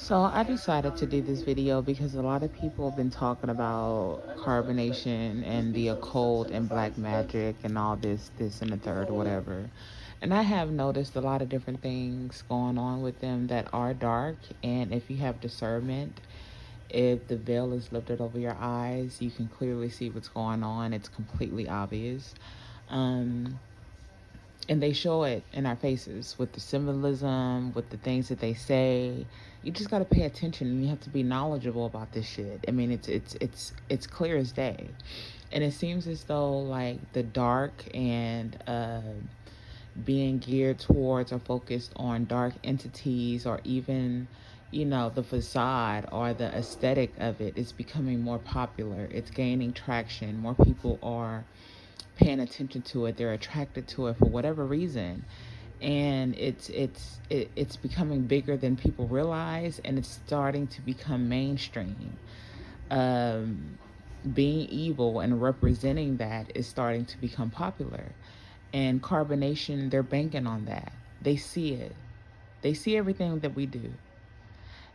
So I decided to do this video because a lot of people have been talking about carbonation and the occult and black magic and all this and the third or whatever. And I have noticed a lot of different things going on with them that are dark. And if you have discernment, if the veil is lifted over your eyes, you can clearly see what's going on. It's completely obvious. Um, and they show it in our faces with the symbolism, with the things that they say. You just got to pay attention, and you have to be knowledgeable about this shit. I mean, it's clear as day. And it seems as though like the dark and being geared towards or focused on dark entities, or even, you know, the facade or the aesthetic of it is becoming more popular. It's gaining traction. More people are paying attention to it. They're attracted to it for whatever reason, and it's becoming bigger than people realize, and it's starting to become mainstream. um Being evil and representing that is starting to become popular, and carbonation, they're banking on that. They see it. They see everything that we do.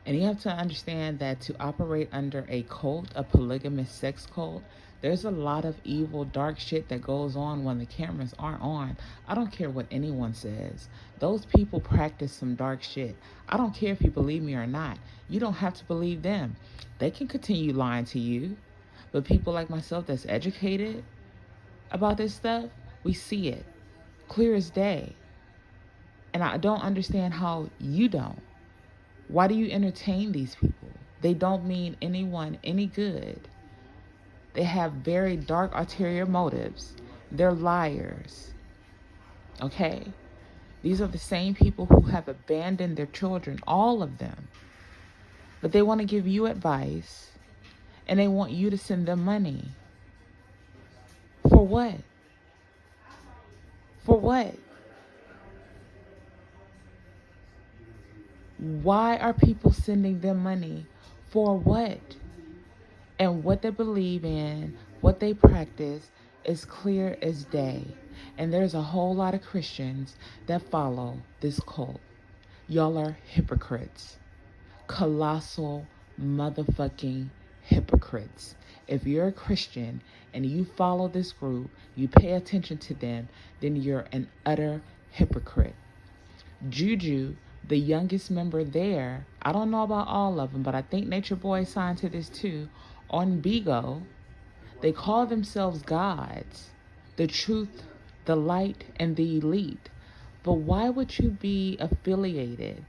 And you have to understand that to operate under a cult, a polygamous sex cult, there's a lot of evil, dark shit that goes on when the cameras aren't on. I don't care what anyone says. Those people practice some dark shit. I don't care if you believe me or not. You don't have to believe them. They can continue lying to you. But people like myself that's educated about this stuff, we see it clear as day. And I don't understand how you don't. Why do you entertain these people? They don't mean anyone any good. They have very dark ulterior motives. They're liars. Okay? These are the same people who have abandoned their children, all of them. But they want to give you advice, and they want you to send them money. For what? For what? Why are people sending them money? For what? And what they believe in, what they practice, is clear as day. And there's a whole lot of Christians that follow this cult. Y'all are hypocrites. Colossal motherfucking hypocrites. If you're a Christian and you follow this group, you pay attention to them, then you're an utter hypocrite. Juju, the youngest member there, I don't know about all of them, but I think Nature Boy signed to this too. On Bigo, they call themselves gods, the truth, the light, and the elite. But why would you be affiliated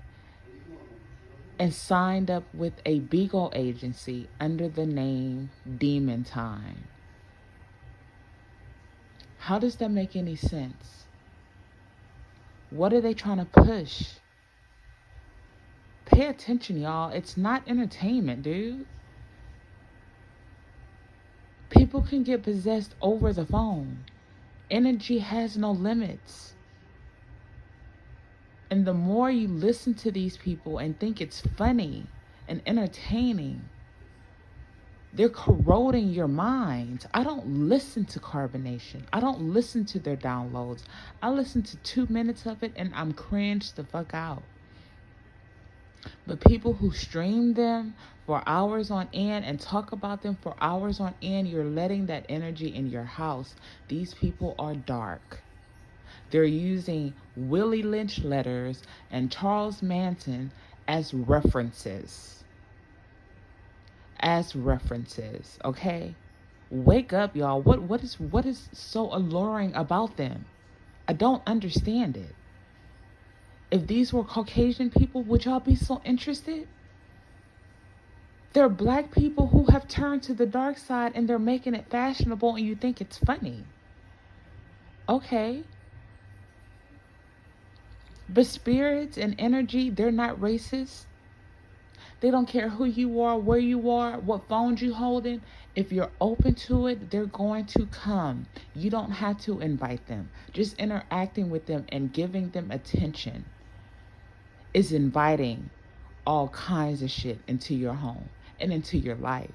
and signed up with a Bigo agency under the name Demon Time? How does that make any sense? What are they trying to push? Pay attention, y'all. It's not entertainment, dude. People can get possessed over the phone. Energy has no limits. And the more you listen to these people and think it's funny and entertaining, they're corroding your mind. I don't listen to carbonation. I don't listen to their downloads. I listen to 2 minutes of it and I'm cringed the fuck out. But people who stream them for hours on end and talk about them for hours on end, you're letting that energy in your house. These people are dark. They're using Willie Lynch letters and Charles Manson as references. Okay? Wake up, y'all. What is so alluring about them? I don't understand it. If these were Caucasian people, would y'all be so interested? There are black people who have turned to the dark side and they're making it fashionable and you think it's funny. Okay. But spirits and energy, they're not racist. They don't care who you are, where you are, what phones you holding. If you're open to it, they're going to come. You don't have to invite them. Just interacting with them and giving them attention is inviting all kinds of shit into your home and into your life.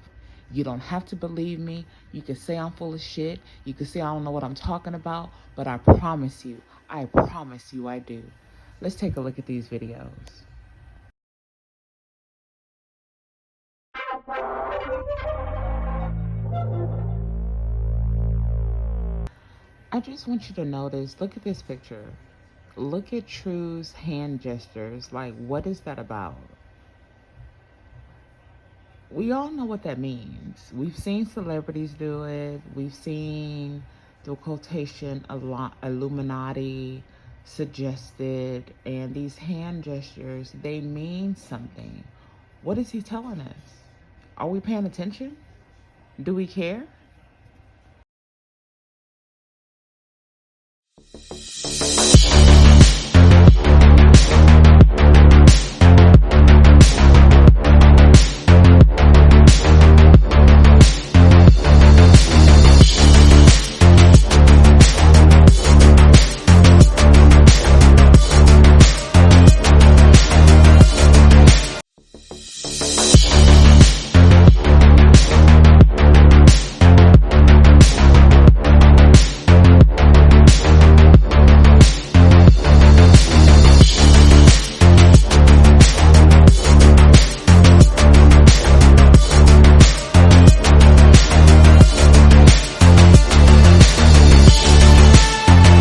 You don't have to believe me. You can say I'm full of shit. You can say I don't know what I'm talking about, but I promise you I do. Let's take a look at these videos. I just want you to notice, look at this picture. Look at True's hand gestures. Like, what is that about? We all know what that means. We've seen celebrities do it. We've seen the quotation Illuminati suggested, and these hand gestures, they mean something. What is he telling us? Are we paying attention? Do we care?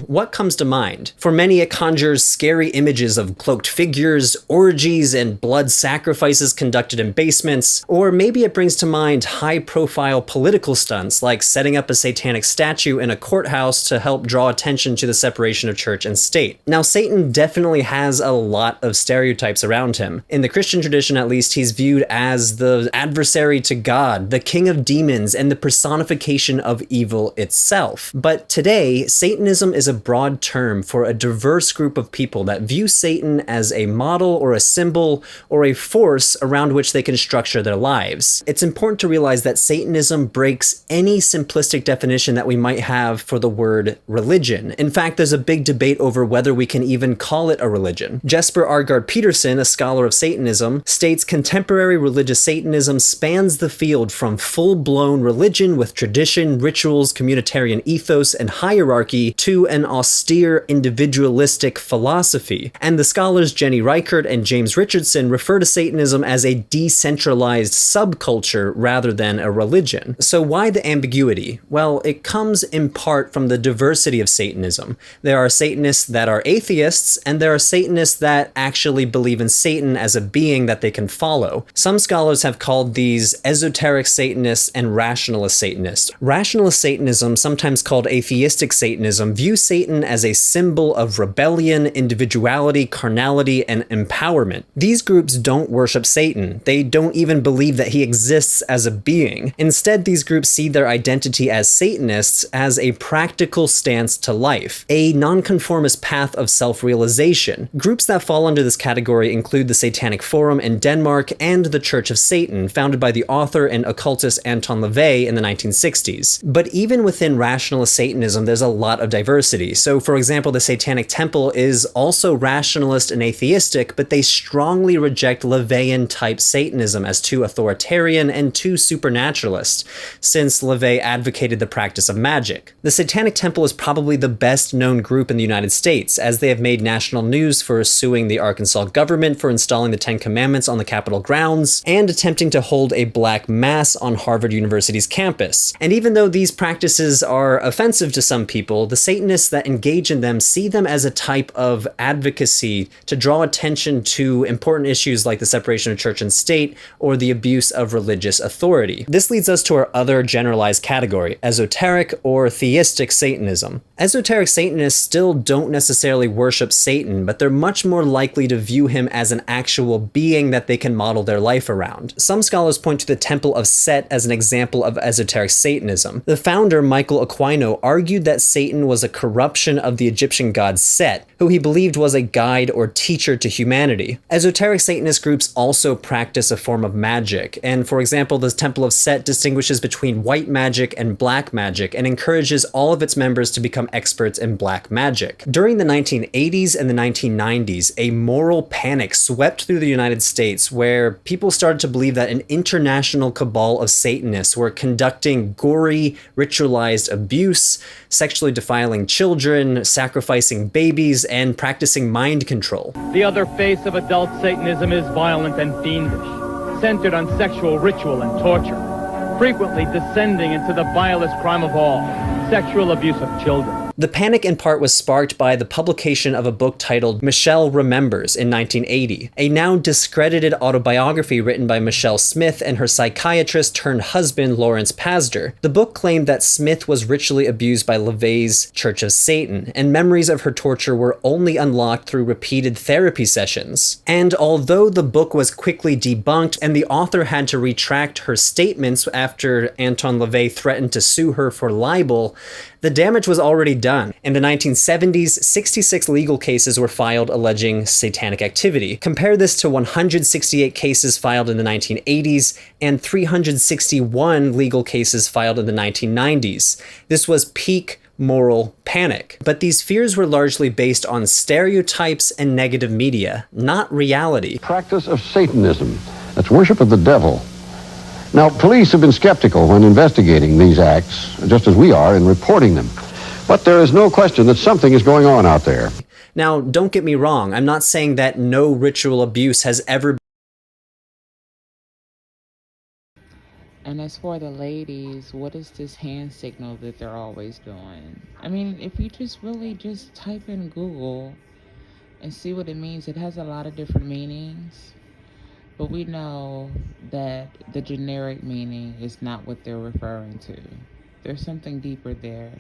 What comes to mind? For many, it conjures scary images of cloaked figures, orgies, and blood sacrifices conducted in basements, or maybe it brings to mind high-profile political stunts like setting up a satanic statue in a courthouse to help draw attention to the separation of church and state. Now, Satan definitely has a lot of stereotypes around him. In the Christian tradition, at least, he's viewed as the adversary to God, the king of demons, and the personification of evil itself. But today, Satanism is a broad term for a diverse group of people that view Satan as a model or a symbol or a force around which they can structure their lives. It's important to realize that Satanism breaks any simplistic definition that we might have for the word religion. In fact, there's a big debate over whether we can even call it a religion. Jesper Ardgard Peterson, a scholar of Satanism, states contemporary religious Satanism spans the field from full-blown religion with tradition, rituals, communitarian ethos, and hierarchy to an austere individualistic philosophy. And the scholars Jenny Reichert and James Richardson refer to Satanism as a decentralized subculture rather than a religion. So why the ambiguity? Well, it comes in part from the diversity of Satanism. There are Satanists that are atheists, and there are Satanists that actually believe in Satan as a being that they can follow. Some scholars have called these esoteric Satanists and rationalist Satanists. Rationalist Satanism, sometimes called atheistic Satanism, views Satan as a symbol of rebellion, individuality, carnality, and empowerment. These groups don't worship Satan. They don't even believe that he exists as a being. Instead, these groups see their identity as Satanists as a practical stance to life, a nonconformist path of self-realization. Groups that fall under this category include the Satanic Forum in Denmark and the Church of Satan, founded by the author and occultist Anton LaVey in the 1960s. But even within rationalist Satanism, there's a lot of diversity. So, for example, the Satanic Temple is also rationalist and atheistic, but they strongly reject LaVeyan-type Satanism as too authoritarian and too supernaturalist, since LaVey advocated the practice of magic. The Satanic Temple is probably the best-known group in the United States, as they have made national news for suing the Arkansas government for installing the Ten Commandments on the Capitol grounds and attempting to hold a black mass on Harvard University's campus. And even though these practices are offensive to some people, the Satanists that engage in them see them as a type of advocacy to draw attention to important issues like the separation of church and state or the abuse of religious authority. This leads us to our other generalized category, esoteric or theistic Satanism. Esoteric Satanists still don't necessarily worship Satan, but they're much more likely to view him as an actual being that they can model their life around. Some scholars point to the Temple of Set as an example of esoteric Satanism. The founder, Michael Aquino, argued that Satan was a corruption of the Egyptian god Set, who he believed was a guide or teacher to humanity. Esoteric Satanist groups also practice a form of magic, and for example, the Temple of Set distinguishes between white magic and black magic and encourages all of its members to become experts in black magic. During the 1980s and the 1990s, a moral panic swept through the United States where people started to believe that an international cabal of Satanists were conducting gory, ritualized abuse, sexually defiling children, sacrificing babies, and practicing mind control. The other face of adult Satanism is violent and fiendish. centered on sexual ritual and torture, frequently descending into the vilest crime of all, sexual abuse of children. The panic in part was sparked by the publication of a book titled Michelle Remembers in 1980, a now discredited autobiography written by Michelle Smith and her psychiatrist-turned-husband Lawrence Pasder. The book claimed that Smith was ritually abused by LaVey's Church of Satan, and memories of her torture were only unlocked through repeated therapy sessions. And although the book was quickly debunked and the author had to retract her statements after Anton LaVey threatened to sue her for libel, the damage was already done. In the 1970s, 66 legal cases were filed alleging satanic activity. Compare this to 168 cases filed in the 1980s and 361 legal cases filed in the 1990s. This was peak moral panic. But these fears were largely based on stereotypes and negative media, not reality. Practice of Satanism, that's worship of the devil. Now, police have been skeptical when investigating these acts, just as we are in reporting them. But there is no question that something is going on out there. Now, don't get me wrong, I'm not saying that no ritual abuse has ever. And as for the ladies, what is this hand signal that they're always doing? I mean, if you just really just type in Google and see what it means, it has a lot of different meanings. But we know that the generic meaning is not what they're referring to. There's something deeper there,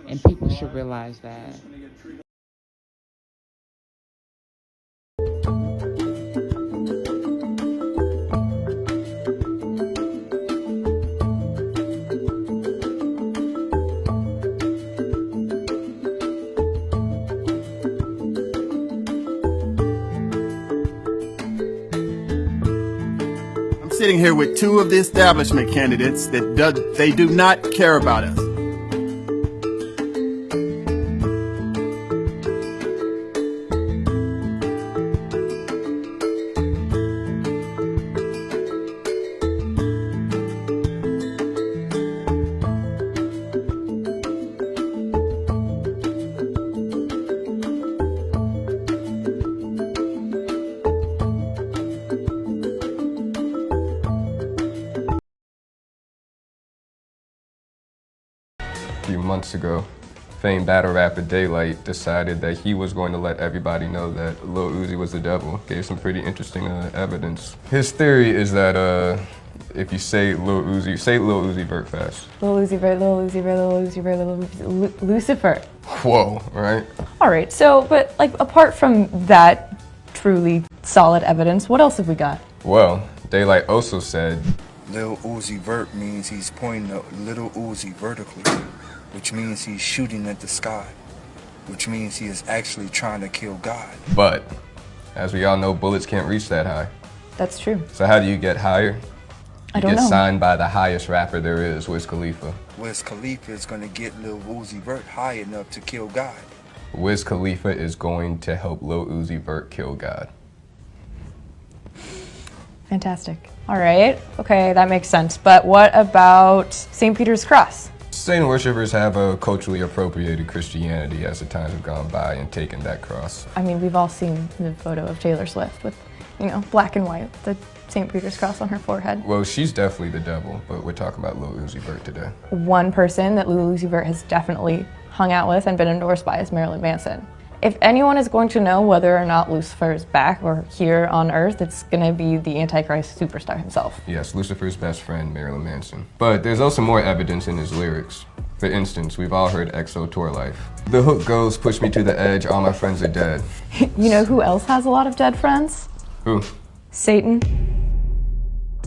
and people should realize that. Sitting here with two of the establishment candidates that they do not care about us. Few months ago, famed battle rapper Daylight decided that he was going to let everybody know that Lil Uzi was the devil. Gave some pretty interesting evidence. His theory is that if you say Lil Uzi Vert fast. Lil Uzi Vert, Lil Uzi Vert, Lil Uzi Vert, Lil Uzi, Lucifer. Whoa, right? All right, so, but like apart from that truly solid evidence, what else have we got? Well, Daylight also said, Lil Uzi Vert means he's pointing a little Uzi vertically, which means he's shooting at the sky, which means he is actually trying to kill God. But, as we all know, bullets can't reach that high. That's true. So how do you get higher? I don't know. Get signed by the highest rapper there is, Wiz Khalifa. Wiz Khalifa is going to get Lil Uzi Vert high enough to kill God. Wiz Khalifa is going to help Lil Uzi Vert kill God. Fantastic. All right, okay, that makes sense. But what about St. Peter's Cross? Satan worshippers have culturally appropriated Christianity as the times have gone by and taken that cross. I mean, we've all seen the photo of Taylor Swift with, you know, black and white, the St. Peter's Cross on her forehead. Well, she's definitely the devil, but we're talking about Lil Uzi Vert today. One person that Lil Uzi Vert has definitely hung out with and been endorsed by is Marilyn Manson. If anyone is going to know whether or not Lucifer is back or here on Earth, it's going to be the Antichrist superstar himself. Yes, Lucifer's best friend, Marilyn Manson. But there's also more evidence in his lyrics. For instance, we've all heard EXO Tour Life. The hook goes, push me to the edge, all my friends are dead. You know who else has a lot of dead friends? Who? Satan.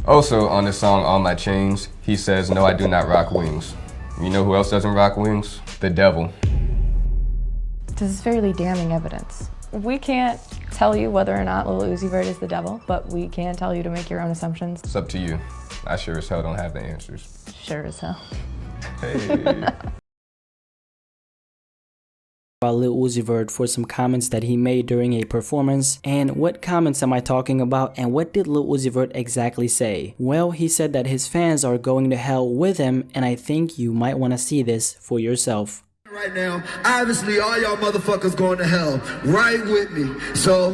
Also, on the song All My Chains, he says, no, I do not rock wings. You know who else doesn't rock wings? The devil. This is fairly damning evidence. We can't tell you whether or not Lil Uzi Vert is the devil, but we can tell you to make your own assumptions. It's up to you. I sure as hell don't have the answers. Sure as hell. Hey. About Lil Uzi Vert for some comments that he made during a performance. And what comments am I talking about, and what did Lil Uzi Vert exactly say? Well, he said that his fans are going to hell with him, and I think you might want to see this for yourself. Right now, obviously all y'all motherfuckers going to hell right with me, so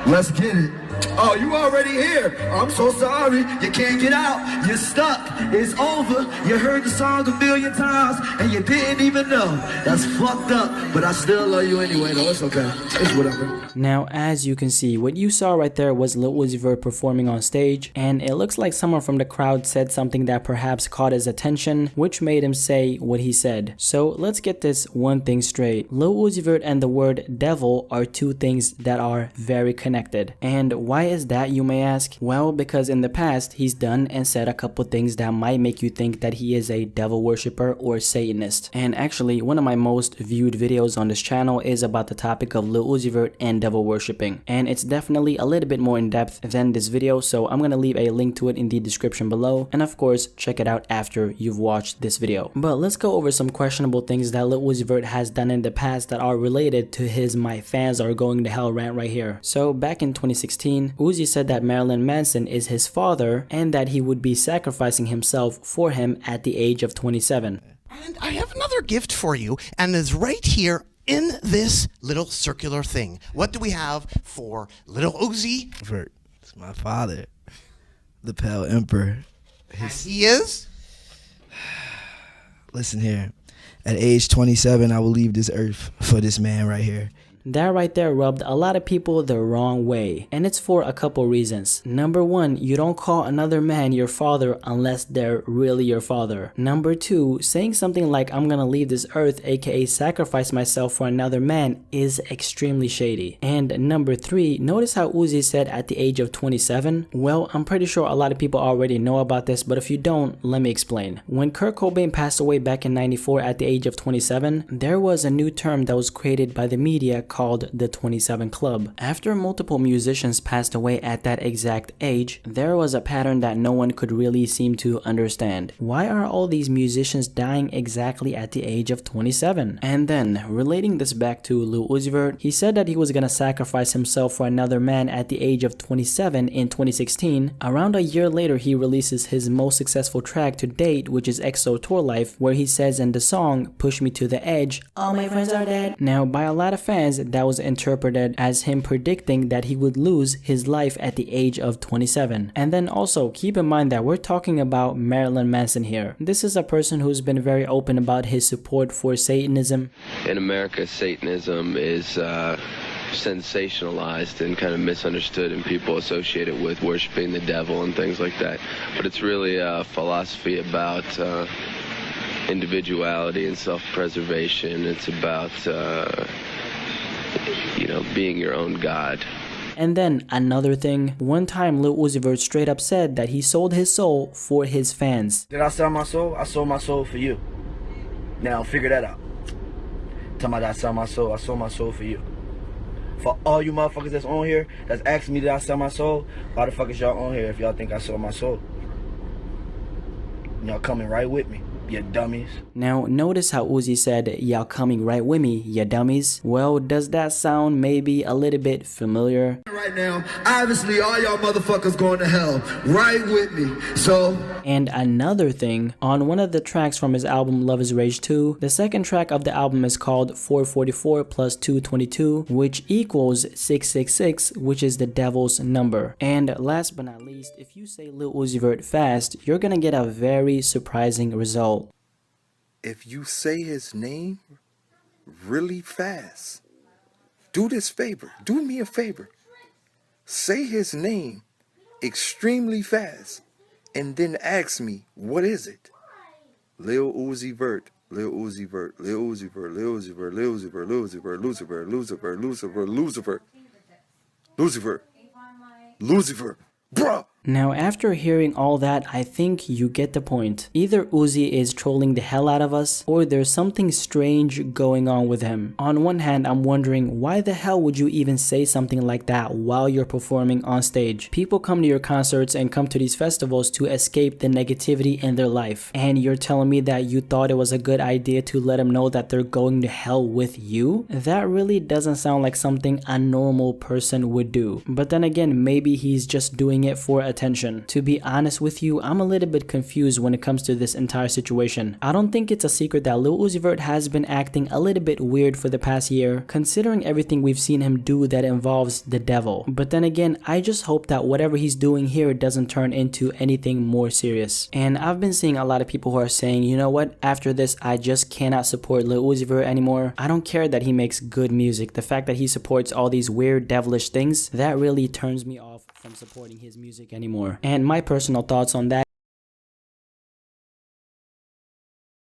let's get it. Oh, you already here. I'm so sorry. You can't get out. You're stuck. It's over. You heard the song a million times and you didn't even know. That's fucked up. But I still love you anyway, though. It's okay. It's whatever. Now, as you can see, what you saw right there was Lil Uzi Vert performing on stage, and it looks like someone from the crowd said something that perhaps caught his attention, which made him say what he said. So let's get this one thing straight. Lil Uzi Vert and the word devil are two things that are very connected. And why is that, you may ask? Well, because in the past, he's done and said a couple things that might make you think that he is a devil worshipper or Satanist. And actually, one of my most viewed videos on this channel is about the topic of Lil Uzi Vert and devil worshipping. And it's definitely a little bit more in depth than this video, so I'm gonna leave a link to it in the description below. And of course, check it out after you've watched this video. But let's go over some questionable things that Lil Uzi Vert has done in the past that are related to his "my fans are going to hell" rant right here. So back in 2016, Uzi said that Marilyn Manson is his father and that he would be sacrificing himself for him at the age of 27. And I have another gift for you, and it's right here in this little circular thing. What do we have for little Uzi Vert? It's my father, the Pale Emperor. He is? Listen here. At age 27, I will leave this earth for this man right here. That right there rubbed a lot of people the wrong way, and it's for a couple reasons. Number one, you don't call another man your father unless they're really your father. Number two, saying something like "I'm gonna leave this earth," aka sacrifice myself for another man, is extremely shady. And number three, notice how Uzi said at the age of 27? Well, I'm pretty sure a lot of people already know about this, but if you don't, let me explain. When Kurt Cobain passed away back in '94 at the age of 27, there was a new term that was created by the media called the 27 Club. After multiple musicians passed away at that exact age, there was a pattern that no one could really seem to understand. Why are all these musicians dying exactly at the age of 27? And then, relating this back to Lil Uzi Vert, he said that he was gonna sacrifice himself for another man at the age of 27 in 2016. Around a year later, he releases his most successful track to date, which is EXO Tour Life, where he says in the song, "Push me to the edge, all my friends are dead." Now, by a lot of fans, that was interpreted as him predicting that he would lose his life at the age of 27. And then also keep in mind that we're talking about Marilyn Manson here. This is a person who's been very open about his support for Satanism. In America, Satanism is sensationalized and kind of misunderstood, and people associate it with worshiping the devil and things like that. But it's really a philosophy about individuality and self-preservation. It's about being your own God. And then another thing, one time Lil Uzi Vert straight up said that he sold his soul for his fans. Did I sell my soul? I sold my soul for you. Now figure that out. Tell me that I sell my soul. I sold my soul for you. For all you motherfuckers that's on here, that's asking me did I sell my soul, why the fuck is y'all on here if y'all think I sold my soul? Y'all coming right with me, you dummies. Now notice how Uzi said, "Y'all coming right with me, you dummies." Well, does that sound maybe a little bit familiar? Right now, obviously all y'all motherfuckers going to hell right with me, so. And another thing, on one of the tracks from his album Love is Rage 2, the second track of the album is called 444 plus 222, which equals 666, which is the devil's number. And last but not least, if you say Lil Uzi Vert fast, you're gonna get a very surprising result. If you say his name really fast, do this favor, do me a favor. Say his name extremely fast and then ask me, what is it? Lil Uzi Vert, Lil Uzi Vert, Lil Uzi Vert, Lil Uzi Vert, Lil Uzi Vert, Lil Uzi Vert, Lucifer, Lucifer, Lucifer, Lucifer, Lucifer, Lucifer, bruh. Now after hearing all that, I think you get the point. Either Uzi is trolling the hell out of us, or there's something strange going on with him. On one hand, I'm wondering why the hell would you even say something like that while you're performing on stage? People come to your concerts and come to these festivals to escape the negativity in their life. And you're telling me that you thought it was a good idea to let them know that they're going to hell with you? That really doesn't sound like something a normal person would do. But then again, maybe he's just doing it for attention. To be honest with you, I'm a little bit confused when it comes to this entire situation. I don't think it's a secret that Lil Uzi Vert has been acting a little bit weird for the past year, considering everything we've seen him do that involves the devil. But then again, I just hope that whatever he's doing here doesn't turn into anything more serious. And I've been seeing a lot of people who are saying, you know what, after this I just cannot support Lil Uzi Vert anymore. I don't care that he makes good music. The fact that he supports all these weird devilish things, that really turns me off from supporting his music anymore. And my personal thoughts on that